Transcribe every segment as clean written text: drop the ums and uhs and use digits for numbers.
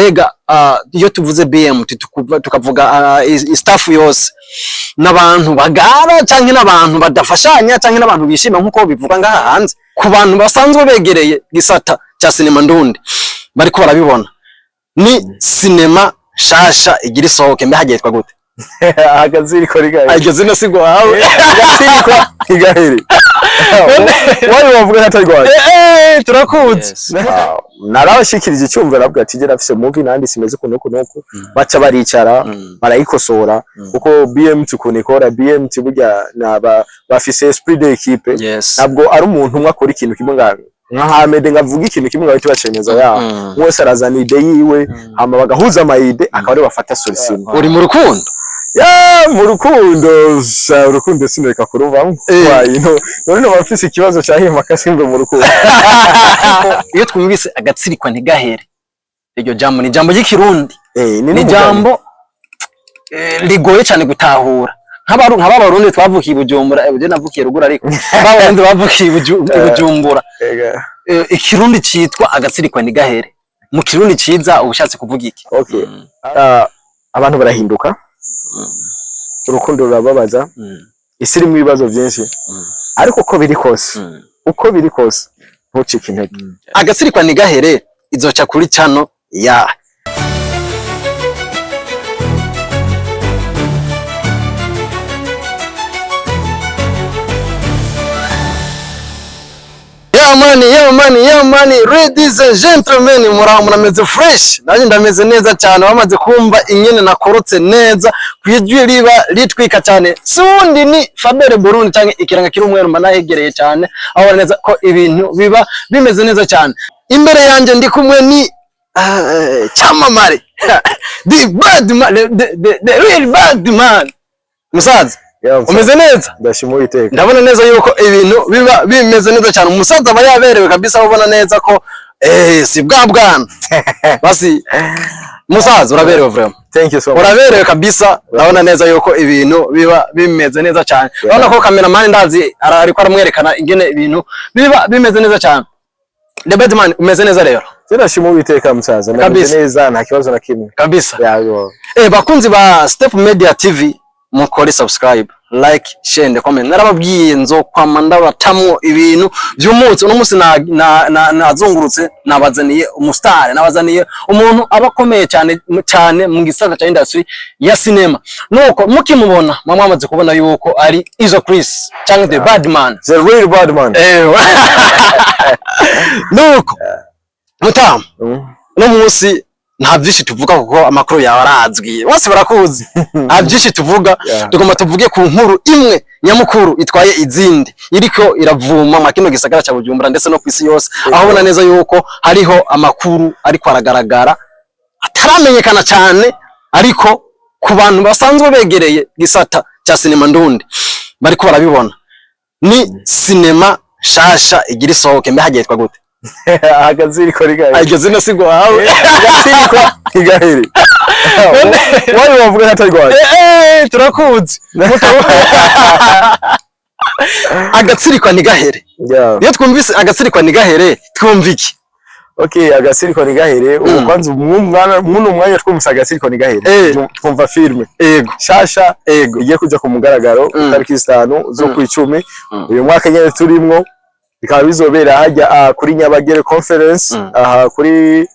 mbega iyo tuvuze BMT tukavuga staff yose n'abantu bagara canke n'abantu badafashanya canke n'abantu bishima nkuko bivuga ngaha hanze ku bantu basanzwe begereye gisata cha sinema ndundi bariko barabibona ni sinema shasha igira isohoke mbe hagiye twagute agaziriko rigahera ageze no sigo wawe agaziriko rigahera wari wavuga ntatarwaye turakuze narabashikirije icyumva nabwo ati gera afise movie nandi simeze kuno baca baricara barayikosora kuko BMT kunikora BMT burya naba bafise esprit d'équipe ntabwo ari umuntu umwe akora ikintu kimwe nka Hamede ngavuga ikintu kimwe bahita bacemeza wose arazana ide yiwe hama bagahuza amayide akaba ari bafata solution. Uri mu rukundo mu rukundo sineka kuruvamo none bafise ikibazo cyahima kasimbe mu rukundo. Iyo twumvise agatsirikwa ntigahere iryo jambo ni jambo y'ikirundi ni jambo ligoye cyane gutahura nk'abarundi twavukiye Bujumbura je navukiye rugura ariko abarundi bavukiye Bujumbura ikirundi citwa agatsirikwa ntigahere mu kirundi ciza ubushatse kuvuga iki? Abantu barahinduka urukundo rurababaza isi irimo ibibazo byinshi ariko uko biri kose ntucike intege. Agatsirikwa ntigahere izoca kuri channel ya Yeah money, ladies and gentlemen, murameze fresh. Naje ndameze neza cyane bamaze kumva inyene nakorotse neza kwijwi riba litwika cyane. Sundi ni Fabere Burundi cyane ikiranga kiri umweru manahegereye cyane. Aho neza ko ibintu biba bimeze neza cyane. Imbere yanje ndi kumwe ni Chamamare. The bad man, the real bad man. Musaza umeze neza ndashimwe iteka ndabona neza yuko ibintu biba bimeze neza cyane umusaza aba yaberewe kabisa ubona neza ko si bwana basi musaza uraberewe vraiment. Thank you so much. Uraberewe kabisa ndabona neza yuko ibintu biba bimeze neza cyane urabona ko cameraman ndazi ariko aramwerekana ingene ibintu biba bimeze neza cyane. The bad man umeze neza rero ndashimwe iteka musaza ndameze neza nta kibazo na kimwe kabisa yago bakunzi ba Step Media TV mukore subscribe like share and comment narababwiye nzo kwama ndabatamwo ibintu by'umunsi uno munsi nazungurutse nabazaniye umustar nabazaniye umuntu abakomeye cyane mu gisata cya industry ya cinema nuko mukimubona mwamaze kubona yuko ari Izo Chris cyangwa the bad man, the real bad man. Nuko mutam no munsi nta byinshi tuvuga kuko amakuru yawe arazwi bose barakuzi nta byinshi tuvuga tugomba tuvuge ku nkuru imwe nyamukuru itwaye izindi iriko iravuma makino gisagara cya Bujumbura ndetse no kwisi yose aho bona neza yuko hariho amakuru ariko aragaragara ataramenyekana cyane ariko ku bantu basanzwe begereye gisata cya sinema ndundi bariko barabibona ni sinema shasha igira isohoke mbe hagiye twagute agaziriko rigahera ageze no sigo wawe agaziriko rigahera wari wavuga ntatarwaye turakuze agatsirikwa ntigahere iyo twumvise agatsirikwa ntigahere twumva iki? Agasiriko ntigahere ububanza mwanya twumvise agasiriko ntigahere twumva filme shasha igiye kuja ku mugaragaro tariki 5 zo ku 10 uyu mwaka nyene turimwo bikaba bizobera hajya kuri Nyabagere conference kuri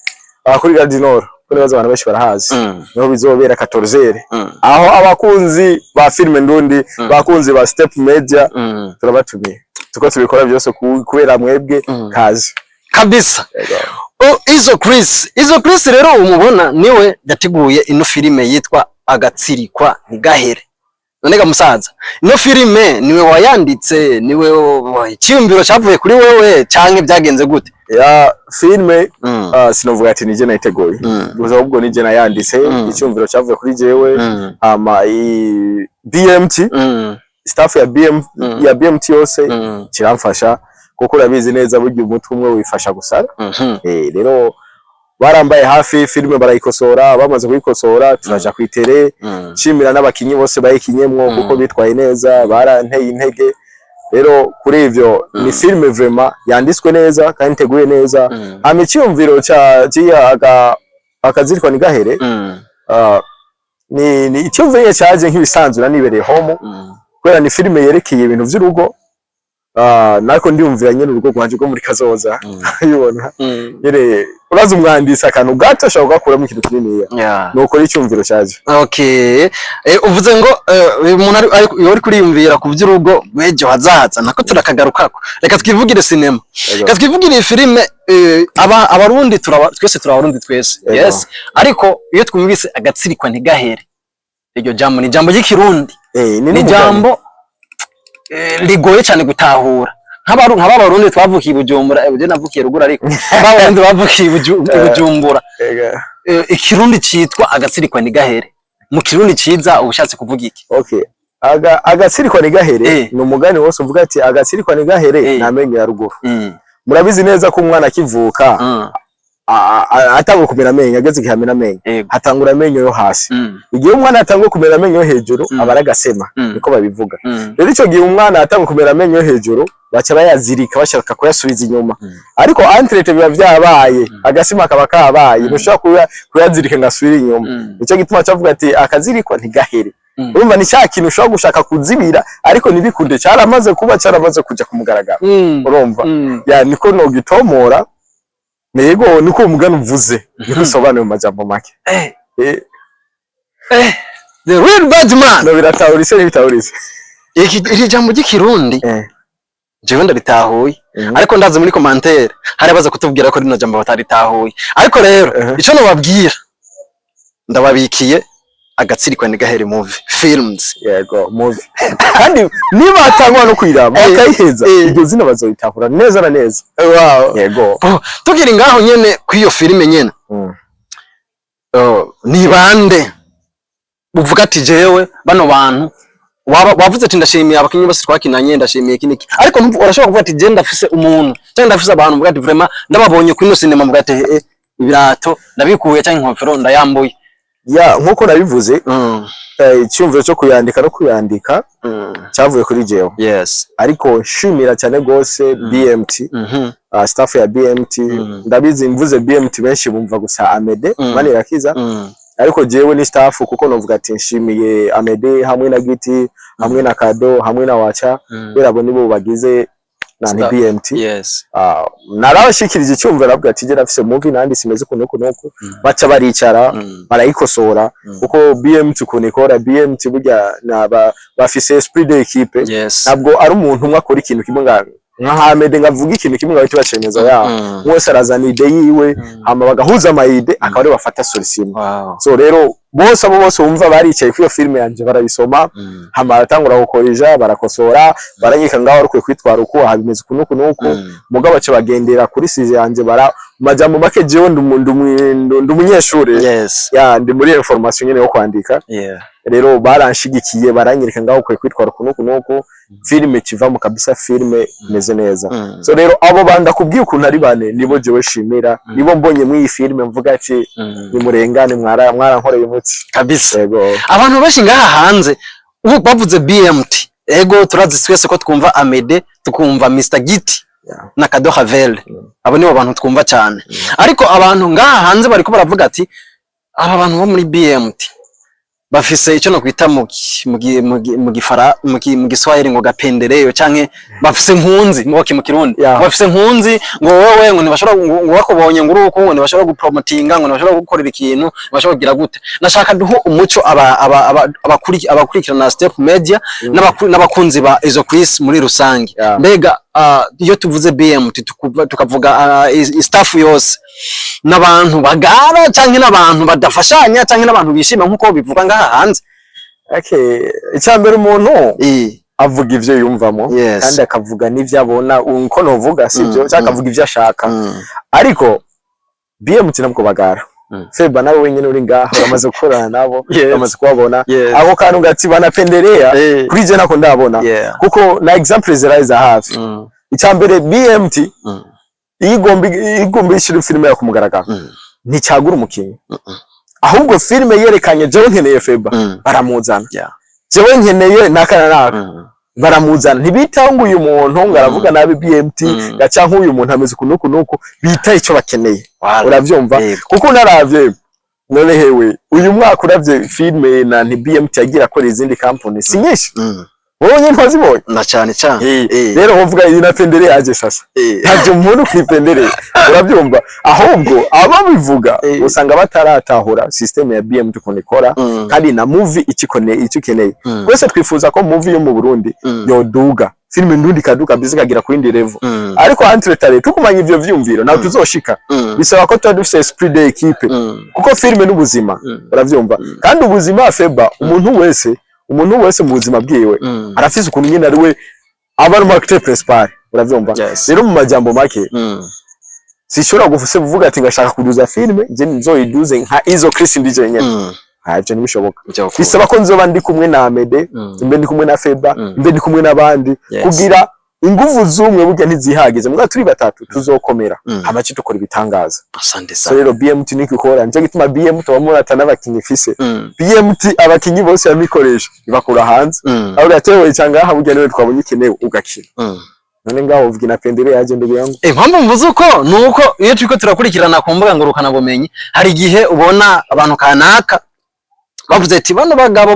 Gardinor kuri abantu benshi barahazi niho bizobera 14 aho abakunzi ba filme ndundi bakunzi ba Step Media turabatumiye tuko tubikora byose kubera mwebwe kazi kabisa. Izo Chris rero umubona niwe yateguye ino filime yitwa Agatsirikwa ntigahere. Nonega musaza ino filime niwe wayanditse niwe icyumviro cyavuye kuri wewe canke byagenze gute? Filime sinovuga ati nije nayiteguye gusa ubwo nije nayanditse icyumviro cyavuye kuri jewe ama BMT staff ya BMT yose kiramfasha kuko urabizi neza buryo umutwe umwe wifasha gusara rero barambaye hafi filime barayikosora bamaze kuyikosora turaja kwitere nshimira n'abakinyi bose bayikinyemwo kuko bitwaye neza baranteye intege rero kuri ivyo ni filime vraiment yanditswe neza kandi teguye neza hama icyumviro akazirikwa nigahere ni icyumvire cyaje nk'ibisanzwe nibereye home kubera ni filime yerekeye ibintu by'urugo nako ndiyumvira nyene urugo rwanje rwo muri kazoza yibona yere uraza umwandisa akantu gato ashobora gukuramo ikintu kinini nuko ari icyumviro cyaje. Okay, uvuze ngo umuntu ari kuriyumvira ku by'urugo wejo hazaza nako turakagarukako. Reka twivugire cinema, reka twivugire filime. Abarundi twese turabarundi twese, yes, ariko iyo twumvise agatsirikwa ntigahere, iryo jambo ni jambo ry'ikirundi, ni jambo ligoye cyane gutahura. Nk'abarundi twavukiye Bujumbura, je navukiye Ruguru, ariko abarundi bavukiye Bujumbura, ikirundi citwa agatsirikwa ntigahere. Mu kirundi ciza ubushatse kuvuga iki? Okay, agatsirikwa ntigahere ni umugani wose uvuga ati agatsirikwa ntigahere namenye ya ruguru. Murabizi neza ko umwana akivuka atangura kumera amenyo, ageze gihamena amenyo hatangura amenyo yo hasi. Igihe umwana atangura kumera amenyo yo hejuru abaragasema, niko babivuga. Rero ico gihe umwana atangura kumera amenyo yo hejuru baca bayazirika bashaka kuyasubiza inyuma, ariko entrete biba vyabaye agasima kaba kabaye nushaka kuyazirika ngasubira inyuma. Nico gituma cyavuga ati akazirikwa ntigahere. Urumva ni cya kintu ushobora gushaka kuzibira ariko nibikunde cyaramaze kuja kumugaragara. Urumva ya niko no gitomora nego niko umugani uvuze niko sobanura mu majambo make. The real bad man no biratahurise n'ibitahurise iki jambo ry'ikirundi jewe ndabitahuye, ariko ndaze muri commentaire hari abaza kutubwira ko rino jambo bataritahuye. Ariko rero ico no babwira ndababikiye agatsirikwa ntigahere movie films. Yego movie kandi niba atangwa no kwiraba bakayiheza ibyo zina bazoyitahura neza na neza. Wow, yego tukiri ngaho nyene kwiyo filime nyene ni bande uvuga ati jewe bano bantu wavuze ati ndashimiye abakinyi bose twakinanye, ndashimiye kiniki, ariko urashobora kuvuga ati je ndafise umuntu cyangwa ndafise abantu mvuga ati vraiment ndababonye kuri no cinema mvuga ati ibirato ndabikuye cyangwa inkofero ndayambuye. Ya nkuko nabivuze icyumviro cyo kuyandika no kuyandika cyavuye kuri jewe. Yes, ariko shimira cyane gose BMT, staff ya BMT. Ndabizi mvuze BMT benshi bumva gusa Amede Manirakiza, ariko jewe ni staff kuko novuga ati nshimiye Amede hamwe na Giti hamwe na Kado hamwe na Wacha, berabo nibo bagize na BMT. Yes, narabashikirije icyumviro nabwo ati je nafise movie nandi simeze kunuko baca baricara barayikosora kuko BMT kunikora BMT burya bafise esprit d'équipe. Ntabwo ari umuntu umwe akora ikintu kimwe nka Hamede ngavuga ikintu kimwe ngahita bacemeza ya mwese arazana ide yiwe hama bagahuza amayide akaba ari bafata solution. So rero bose abo bose umva baricaye kwiyo filime yanje barabisoma hama batangura gukorija barakosora baranyika ngaho ariko kwitwara uko habimeze kunuko mugabo bace bagendera kuri size yanje bara majambo make jewe ndumunyeshure. Ya ndi muri information nyene yo kwandika. Rero baranshigikiye baranyereka ngaho kwitwara kunuko filime kivamo kabisa, filime imeze neza. So rero abo banda kubwiye ukuntu ari bane nibo jewe shimira, nibo mbonye mu iyi filime mvuga ati nimurengane mwarankoreye umutsi kabisa. Yego abantu benshi ngaha hanze ubu bavuze BMT, ego turazi twese ko twumva Amede, tukumva Mr Giti na Kado Havel, abo nibo bantu twumva cyane. Ariko abantu ngaha hanze bariko baravuga ati aba bantu bo muri BMT bafise icyo no kwita mu Giswahili ngo gapendereyo canke bafise nkunzi mu Kirundi, bafise nkunzi ngo wowe ngo ntibashobora ngo bakubonye ngo uruko ngo ntibashobora gupromotinga ngo ntibashobora gukorera ikintu bashobora kugira gute. Nashaka duho umuco abakurikirana Step Media n'abakunzi ba Izo Chris muri rusange. Mbega iyo tuvuze BMT tukavuga staff yose n'abantu bagara canke n'abantu badafashanya canke n'abantu bishima nkuko bivuga ngaha hanze. Okay, icyambere umuntu avuga ivyo yumvamo kandi akavuga n'ivyo abona uko novuga sivyo cyangwa akavuga ivyo ashaka. Ariko BMT nabwo bagara Feba nawe wenyine uri ngaho bamaze gukorana nabo bamaze kubabona aho kantu gati banapenderea kuri je nako ndabona kuko na example ziraiza hafi. Icyambere BMT igomba ishira filime ya kumugaragara nticagura umukinyi, ahubwo filime yerekanye jewe nkeneye Feba baramuzana, jewe nkeneye naka baramuzana, ntibitaho ngo uyu muntu ngaravuga nabi BMT gaca nk'uyu muntu ameze kunuko bita icyo bakeneye. Uravyumva kuko naravye none hewe uyu mwaka uravye filme na BMT yagira akora izindi company si nyinshi wowe nyine twazibonye na cyane rero wovuga iyi napendere yaje sasa ntabyo umuntu kwipendere urabyumva ahubwo ababivuga usanga bataratahura system ya BMT kunikora kandi na movie ikikeneye twese twifuza ko movie yo mu Burundi yoduga filime ndundi kaduka bizi kagira ku indi level ariko entre tare tukumanya ivyo vyumviro nawe tuzoshika bisaba ko tuba dufise esprit d'équipe kuko filime n'ubuzima uravyumva kandi ubuzima feba umuntu wese mu buzima bwiwe arafise ukuntu nyine ari we aba ari marketer principal uravyumva rero mu majambo make sishobora kuvuga ati ngashaka kuduza filime je nzoyiduze nka izo Chris ndije nyene ivyo ntibishoboka bisaba ko nzoba ndi kumwe na Amede mbe ndi kumwe na Feba mbe ndi kumwe n'abandi kugira inguvu zumwe burya ntizihagije muga turi batatu tuzokomera amaci tukora ibitangaza asante so rero BMT niki ukora nje gituma BMT bamurata n'abakinyi ifise BMT abakinyi bose yamikoresha ibakura hanze aho yatewe cyangwa aha burya niwe twabonye ikenewe ugakina none ngaho uvuga inapendere yaje ndege yangu impamvu mvuze uko nuko iyo turiko turakurikirana ku mbuga ngurukana bumenyi hari igihe ubona abantu kanaka bavuze ati bano bagabo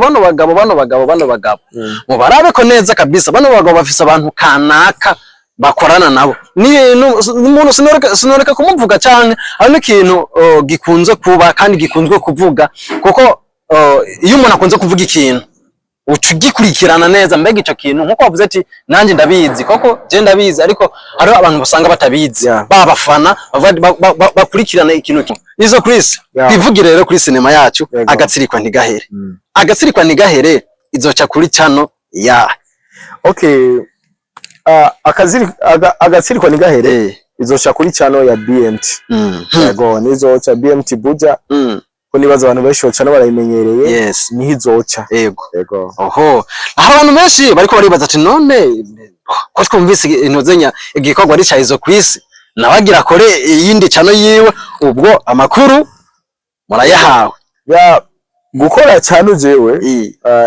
mubarabe ko neza kabisa bano bagabo bafise abantu kanaka bakorana nabo ni umuntu sinoreka kumuvuga cyane ari n'ikintu gikunze kuba kandi gikunzwe kuvuga kuko iyo umuntu akunze kuvuga ikintu ucugikurikirana neza mbega ico kintu nkuko bavuze ati nanje ndabizi koko je ndabizi ariko hari abantu basanga batabizi babafana bakurikirana ikintu izo Chris bivugire rero kuri sinema yacu agatsirikwa ntigahere agatsirikwa ntigahere izoca kuri channel ya okay agatsirikwa ntigahere izoca kuri channel ya BMT yego nizoca BMT buja nibaza abantu benshi bacana barayimenyereye niho izoca yego oho aho abantu benshi bariko baribaza ati none ko twumvise intozenya igikorwa ari cha izo Chris nabagira kore iyindi cano yiwe ubwo amakuru murayahawe ya gukora cyane jewe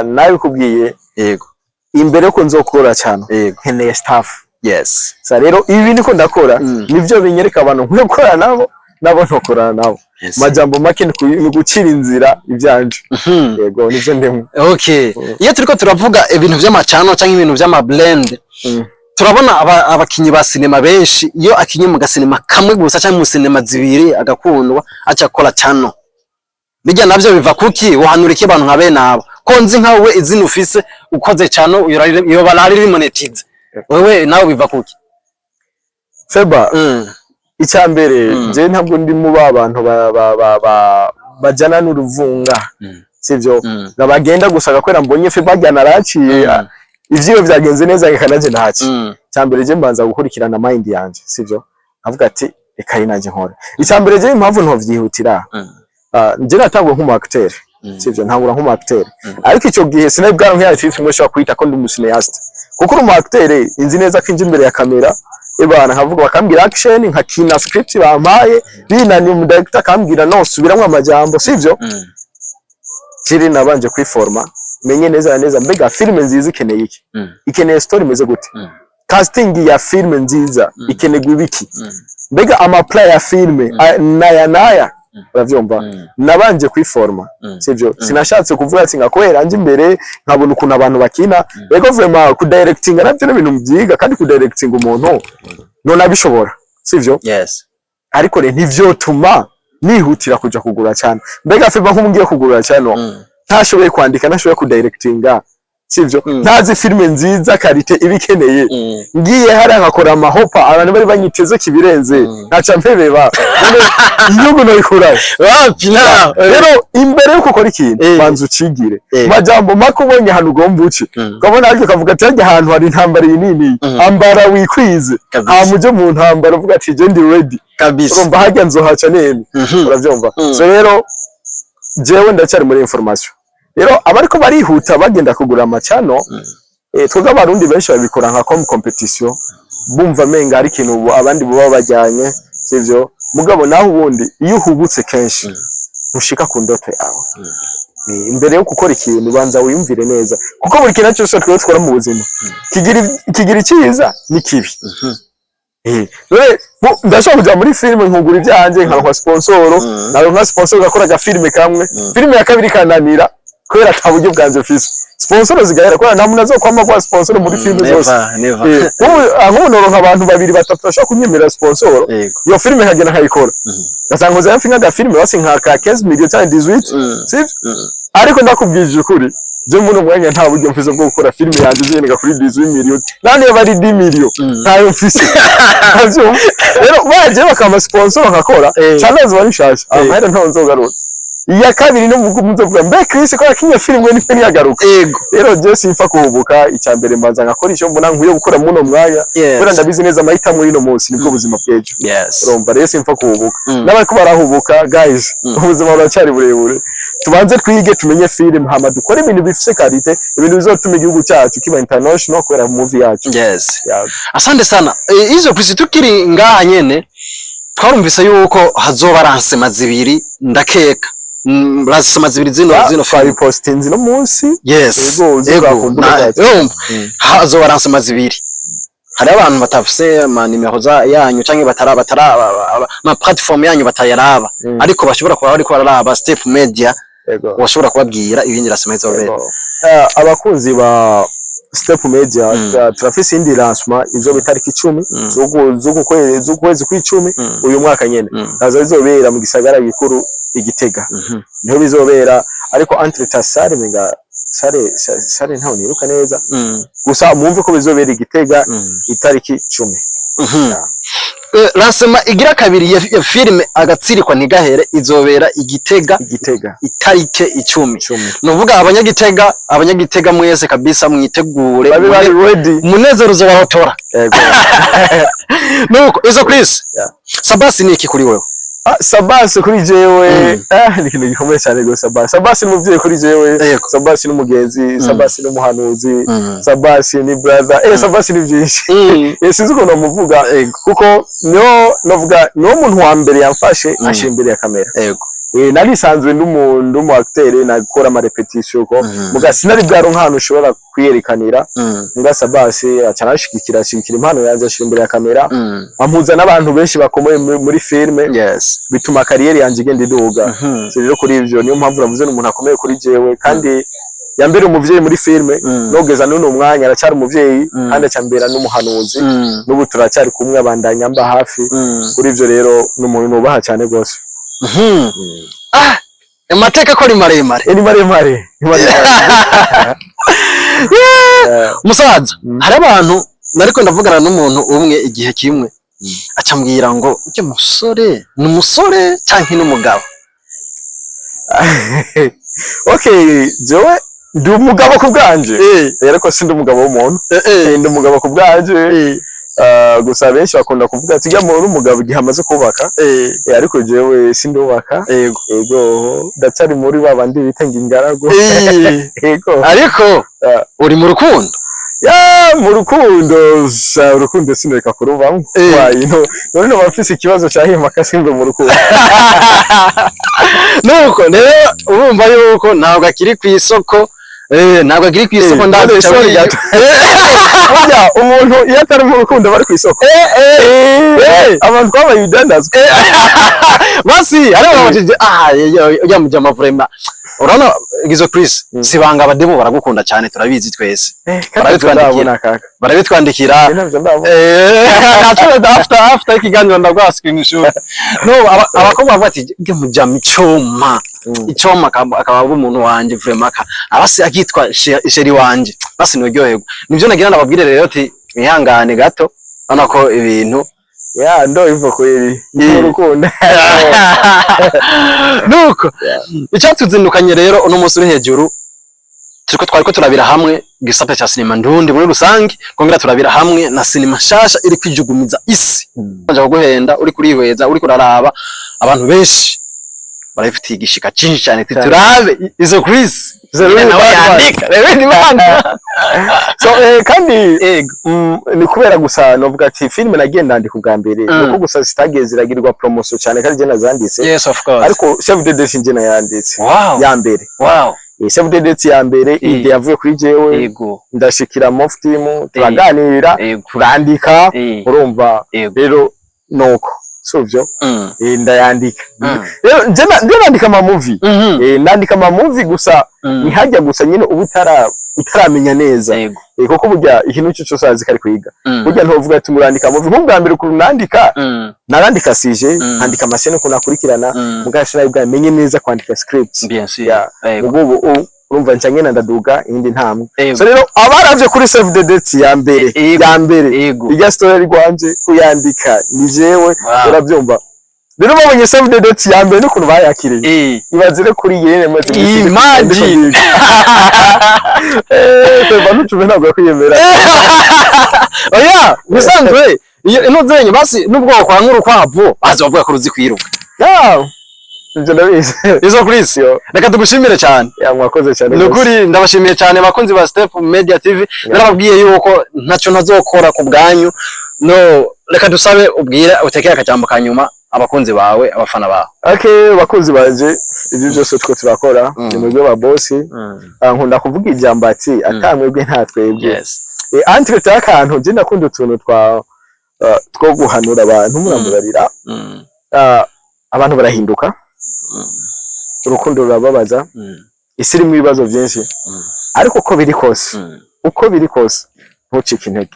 nawe kubwiye yego imbere ko nzokora cyane nkeneye staff sa rero ibi niko ndakora nivyo binyereka abantu nkwiye gukora nabo ntokorana nabo majambo make ni gucira inzira ivyanje yego nivyo ndemwe iyo turiko turavuga ibintu vy'amacano canke ibintu vy'ama blend turabona abakinyi ba sinema benshi iyo akinye mu gasinema kamwe gusa canke mu sinema zibiri agakundwa aca akora channel bijya navyo biva kuki uhanura iki abantu nka bene abo ko nzi nkawe izina ufise ukoze channel iyo barari monetize wewe nawe biva kuki Feba icyambere je ntabwo ndi mu babantu bajana n'uruvunga sivyo nabagenda gusa gakwera mbonye Feba bajyana raciye ivyo byagenze neza gekanaje ndahaci cyambere je mbanza gukurikirana mind yanje sivyo avuga ati reka inaje nkora icyambere je impamvu ntovyihutira nje natangwa nk'umu acteur sivyo ntangura nk'umu acteur ariko ico gihe sinabwara nk'ya filime mwesha kwita ko ndi umucineaste kuko umu acteur inzi neza ko inje imbere ya kamera ebana nkavuga bakambira action nkakina script bampaye binani mu director akambira no subiramwe amajambo sivyo kiri nabanje kwiforma menye neza mbega filime nziza ikeneye iki ikeneye story meze gute casting ya filime nziza ikenegwa ibiki mbega ama play ya filime naya uravyumva nabanje kwiforma sivyo sinashatse kuvuga ati ngakwera anje imbere nkabona ukuntu abantu bakina ego vraiment ku directing navyo n'ibintu mbyiga kandi ku directing umuntu none abishobora sivyo ariko re ntivyo tuma nihutira kuja kugura cyane mbega Feba nkumbwiye kugura cyane ntashoboye kwandika nashoboye ku directinga sivyo ntazi filime nziza karite ibikeneye ngiye hari nkakora amahopa abantu bari banyiteze kibirenze ntaca mpebeba inyungu no ikuraye rero imbere yuko ukora ikintu banza ucigire majambo makubonye hano ugomba uci ukabona ariko kavuga ati hajya ahantu hari intambara nini ambara wikwize amuje mu ntambara uvuga ati je ndi ready kabisa urumva hajya nzohaca nene uravyumva so rero jewe ndacyari muri information rero abariko barihuta bagenda kugura amacano twebwe abarundi benshi babikora nka competition bumva menga ari ikintu abandi baba bajyanye sivyo mugabo naho ubundi iyo uhubutse kenshi ushika ku ndoto yawe imbere yo gukora ikintu banza wiyumvire neza kuko buri kintu cyose twese twara mu buzima kigira icyiza n'ikibi ndashobora kuja muri filime nkugura ivyanje nkaronka sponsor naronka sponsor gakora agafilime kamwe filime ya kabiri kananira kubera ata buryo bwanje mfise sponsor zigahera kubera nta muntu azokwama kwa sponsor muri filime zose aho noronka abantu babiri batatu bashaka kunyemerera sponsor iyo filime nkagenda nkayikora gasanga uza yamfinga agafilime basi nkaka 15 million cyangwa 18 sivyo ariko ndakubwije ukuri je muno mwanya nta buryo mfise bwo gukora filime yanje zyenga kuri 18 million nani bari 10 million ntayo mfise rero baje bakama sponsor nkakora cyane bari shasha amahera nta nzogarura iya kabiri no muvuga mbe Chris ko yakinye filime ni feni yagaruka rero je simfa kuhubuka icyambere mbanza ngakora icyo mbona nkuye gukora muno mwanya kubera ndabizi neza amahita muri no munsi nibwo buzima bwejo romba rero simfa kuhubuka n'abako barahubuka guys ubuzima buracyari burebure tubanze twige tumenye film hama dukore ibintu bifise karite ibintu bizotuma igihugu cyacu kiba international kubera movie yacu asante sana izo Chris tukiri ngaha nyene twarumvise yuko hazoba ransema zibiri ndakeka ransema zibiri zino fari postinzi no munsi hazoba ransema zibiri hari abantu batafise nimero yanyu canke batara ma platform yanyu batayaraba ariko bashobora kuba bariko bararaba Step Media washobora kubabwira ibindi ransema izobera abakunzi ba Step Media turafise indi lancement izo bitariki 10 z'ukwezi kw'icumi uyu mwaka nyene nazo bizobera mu gisagara gikuru Igitega niho bizobera ariko entre tasare menga sare ntaho niruka neza gusa mumve ko bizobera Igitega itariki 10 lancement igira kabiri ya filime agatsirikwa ntigahere izobera Igitega itariki 10 nuvuga abanyagitega mwese kabisa mwitegure munezero uzobahotora nuko izo Chris Sabasi ni iki kuri wewe Sabasi kuri jewe ni kintu gikomeye cyane go Sabasi ni umuvyeyi kuri jewe Sabasi ni umugenzi Sabasi ni umuhanuzi Sabasi ni brother Sabasi ni byinshi sinzi uko namuvuga kuko novuga no muntu wa mbere yamfashe ashimbere ya kamera nari sanzwe n'umuntu mu acteur nakora ama repetition ko muga sinari bwaro nk'ahantu ushobora kwiyerekanira nga Sabasi acanashikira impano yanze ashimbere ya kamera ampuza n'abantu benshi bakomeye muri filme bituma kariyeri yanje igenda iduga rero kuri ivyo niyo mpamvu navuze n'umuntu akomeye kuri jewe kandi yambere umuvyeyi muri filme nogeza n'uno mwanya aracyari umuvyeyi kandi acyambera n'umuhanuzi n'ubu turacyari kumwe abandanya mba hafi kuri ivyo rero n'umuntu nubaha cyane gose amateka ko ni maremare musaza hari abantu nariko ndavugana n'umuntu umwe igihe kimwe acambwira ngo uje musore n'umusore canke n'umugabo jewe ndi umugabo ku bwanje ariko sindi umugabo w'umuntu ndi umugabo ku bwanje gusa benshi bakunda kuvuga ati jya muri umugabo igihe amaze kubaka ariko jewe sindubaka yego ndacyari muri babandi bitenga ingarago ariko uri mu rukundo mu rukundo sineka kurubamo none bafise ikibazo cyahimaka simbe mu rukundo nuko rero urumva yuko ntabwo akiri ku isoko ntabwo akiri ku isoko burya umuntu iyo atari mu rukundo bari ku isoko abantu twabaye ibidandazwa basi ariho babajije ujya mu jama vrema urabona izo Chris sibanga abademo baragukunda cyane turabizi twese barabitwandikira after ikiganiro ndagwa screenshot abakobwa bavuga ati ujya mu jama icoma akaba umuntu wanje vrema abasi akitwa isheri wanje basi nuryoherwa nivyo nagira nababwire rero ati ihangane gato anako ibintu ndo ivo kweli ni rukundo nuko icyatuzindukanye rero uno munsi uri hejuru twariko turabira hamwe gisata cha sinema ndundi muri rusangi kongera turabira hamwe na sinema shasha iri kwijugumiza isi baje kuguhenda uri kurihweza uri kuraraba abantu benshi barafitiye igishika cyinshi cyane turabe izo Chris kandi ni kubera gusa novuga ati filime nagenda ndandika ubwa mbere nuko gusa zitagiye ziragirwa promotion cyane kandi je nazanditse yes of course ariko chef de dessin je nayanditse ya mbere Save the Date ya mbere ide yavuye kuri jewe yego ndashikira Mof Team turaganira turandika urumva rero nuko sovyo ndayandika rero nje ndandika ama movie ndandika ama movie gusa nihajya gusa nyine utaramenya neza kuko burya ikintu cyo cyose azi kari kwiga burya ntovuga ati murandika movie nk'ubwa mbere ukuntu nandika narandika sije andika amasene ko nakurikirana mugashira ibwa menye neza kwandika scripts bien sûr ubwo urumva ncangena ndaduga indi ntamwe so rero abaravye kuri Save the Date ya mbere irya story rwanje kuyandika ni jewe urabyumva rero babonye Save the Date ya mbere n'ukuntu bayakiriye ibazire kuri yene maze imagine banucume ntabwo yakwiyemera oya bisanzwe iyo inozenye basi nubwo kwa nkuru kwavu bazi bavuga ko ruzi kwiruka ibyo ndabizi izo Chris reka tugushimire cyane mwakoze cyane nukuri ndabashimiye cyane bakunzi ba Step Media TV narababwiye yuko ntacyo ntazokora ku bwanyu no reka dusabe ubwire utekeye akajambo kanyuma abakunzi bawe abafana bawe okay bakunzi banje ibyo byose twe turakora ni mwebwe ba boss nkunda kuvuga ijambo ati atamwebwe nta twebwe entre takantu je ndakunda utuntu two guhanura abantu muramurarira abantu barahinduka urukundo rurababaza isi irimo ibibazo byinshi ariko uko biri kose ntucike intege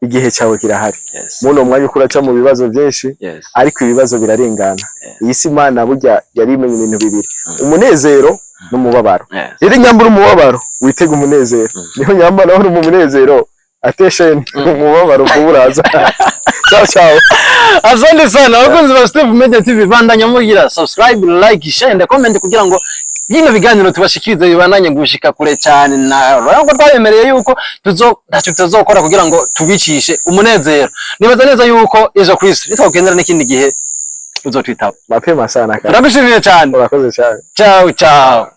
igihe cyawe kirahari muno mwanya ukuraca mu bibazo byinshi ariko ibibazo birarengana iyi si Imana burya yarimenye ibintu bibiri umunezero n'umubabaro rero nyambura umubabaro witega umunezero niho nyambara aho mu munezero atesheni umubabaro kuburaza ciao asante sana abakunzi ba Step Media TV bandanya mugira subscribe like share and comment kugira ngo bino biganiro tubashikirize bibandanye gushika kure cyane na rango twayemereye yuko tuzokora kugira ngo tubicishe umunezero nibaza neza yuko ejo Chris bitwagendera n'ikindi gihe uzotwitaba mapema sana kandi turabishimiye cyane urakoze cyane ciao